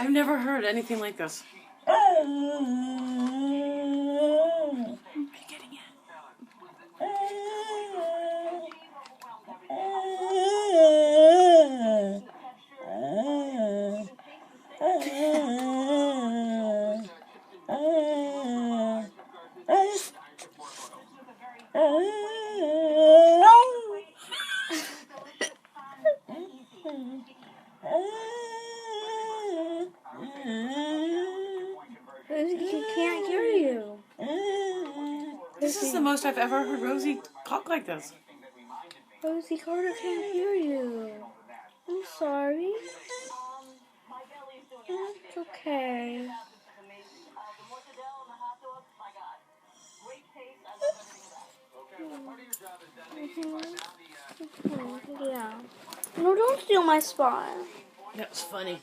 I've never heard anything like this. Are you getting it? He can't hear you. This is the most I've ever heard Rosie talk like this. Rosie Carter can't hear you. I'm sorry. It's okay. Yeah. No, don't steal my spot. That's funny.